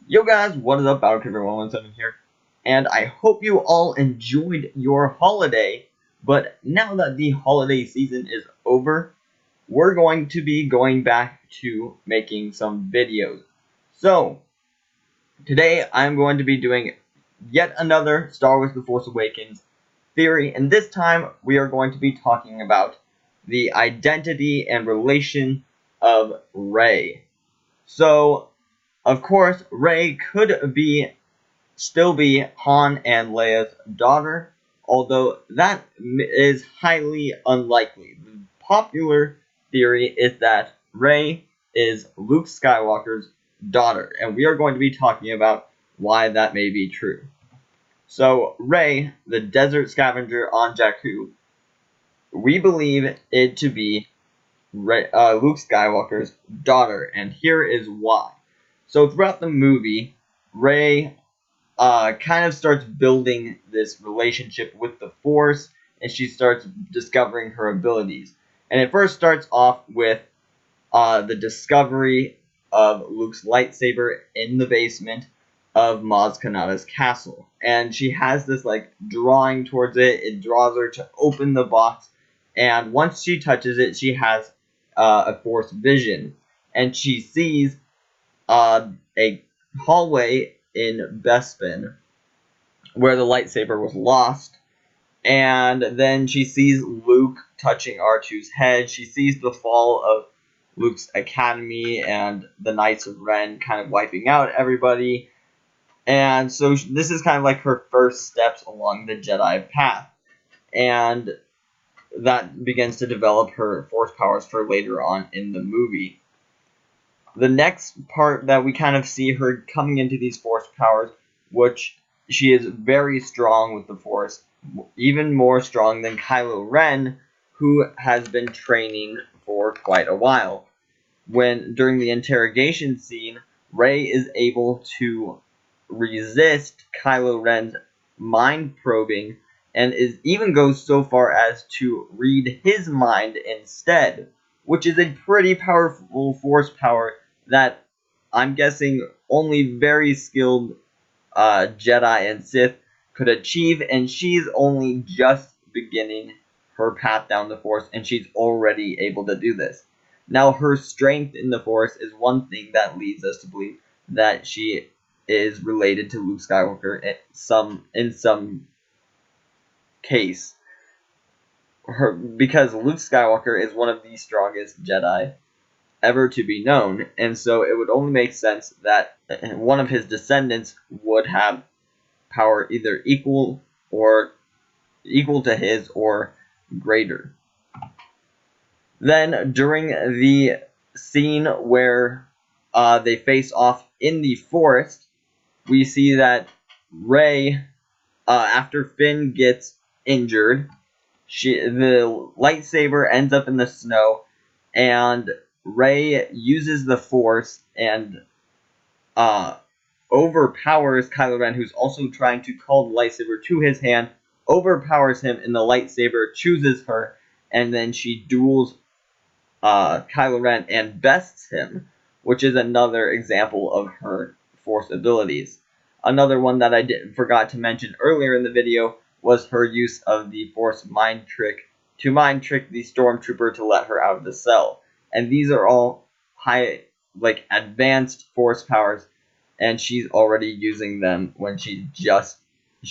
Yo guys, what is up? Battlekeeper117 here, and I hope you all enjoyed your holiday. But now that the holiday season is over, we're going to be going back to making some videos. So, today I'm going to be doing yet another Star Wars The Force Awakens theory, and this time we are going to be talking about the identity and relation of Rey. So, of course, Rey could still be Han and Leia's daughter, although that is highly unlikely. The popular theory is that Rey is Luke Skywalker's daughter, and we are going to be talking about why that may be true. So, Rey, the desert scavenger on Jakku, we believe it to be Luke Skywalker's daughter, and here is why. So throughout the movie, Rey kind of starts building this relationship with the Force, and she starts discovering her abilities. And it first starts off with the discovery of Luke's lightsaber in the basement of Maz Kanata's castle. And she has this like drawing towards it. It draws her to open the box, and once she touches it, she has a Force vision, and she sees a hallway in Bespin where the lightsaber was lost, and then she sees Luke touching R2's head. She sees the fall of Luke's academy and the Knights of Ren kind of wiping out everybody, and so this is kind of like her first steps along the Jedi path, and that begins to develop her Force powers for later on in the movie. The next part that we kind of see her coming into these Force powers, which she is very strong with the Force, even more strong than Kylo Ren, who has been training for quite a while. During the interrogation scene, Rey is able to resist Kylo Ren's mind probing, and even goes so far as to read his mind instead, which is a pretty powerful Force power that I'm guessing only very skilled Jedi and Sith could achieve, and she's only just beginning her path down the Force, and she's already able to do this. Now, her strength in the Force is one thing that leads us to believe that she is related to Luke Skywalker in some case. Because Luke Skywalker is one of the strongest Jedi ever to be known, and so it would only make sense that one of his descendants would have power either equal to his or greater. Then during the scene where they face off in the forest, we see that Rey, after Finn gets injured, the lightsaber ends up in the snow, and Rey uses the Force and overpowers Kylo Ren, who's also trying to call the lightsaber to his hand, overpowers him, and the lightsaber chooses her, and then she duels Kylo Ren and bests him, which is another example of her Force abilities. Another one that I forgot to mention earlier in the video was her use of the Force mind trick to mind trick the stormtrooper to let her out of the cell. And these are all advanced Force powers, and she's already using them when she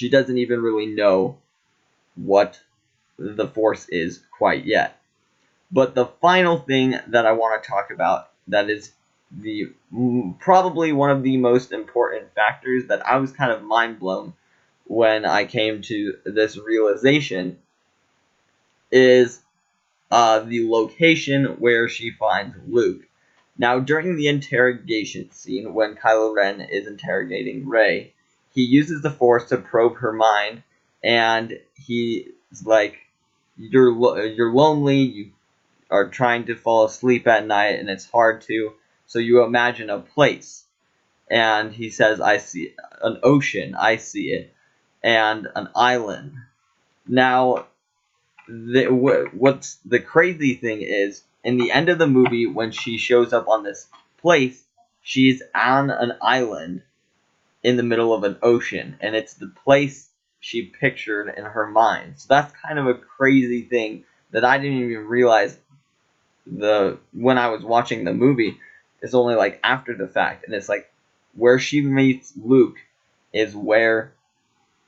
doesn't even really know what the Force is quite yet. But the final thing that I want to talk about that is probably one of the most important factors that I was kind of mind blown when I came to this realization is the location where she finds Luke. Now, during the interrogation scene, when Kylo Ren is interrogating Rey, he uses the Force to probe her mind, and he's like, you're lonely, you are trying to fall asleep at night, and it's hard to, so you imagine a place. And he says, I see an ocean, I see it, and an island. Now, what's the crazy thing is, in the end of the movie, when she shows up on this place, she's on an island, in the middle of an ocean, and it's the place she pictured in her mind. So that's kind of a crazy thing that I didn't even realize when I was watching the movie. Is only like after the fact, and it's like where she meets Luke is where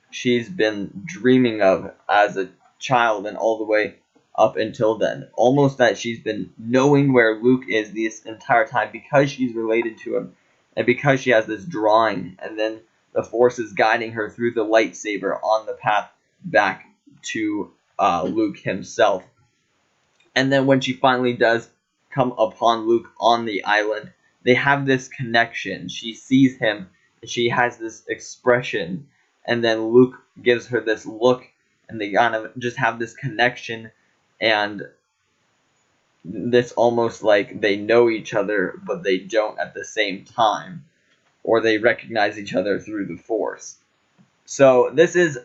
she's been dreaming of as a child and all the way up until then. Almost that she's been knowing where Luke is this entire time because she's related to him and because she has this drawing, and then the Force is guiding her through the lightsaber on the path back to Luke himself. And then when she finally does come upon Luke on the island, they have this connection. She sees him, and she has this expression, and then Luke gives her this look, and they kind of just have this connection, and this almost like they know each other, but they don't at the same time, or they recognize each other through the Force. So this is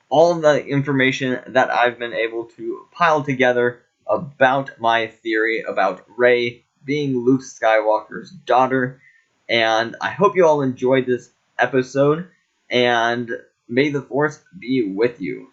all the information that I've been able to pile together about my theory about Rey being Luke Skywalker's daughter, and I hope you all enjoyed this episode, and may the Force be with you.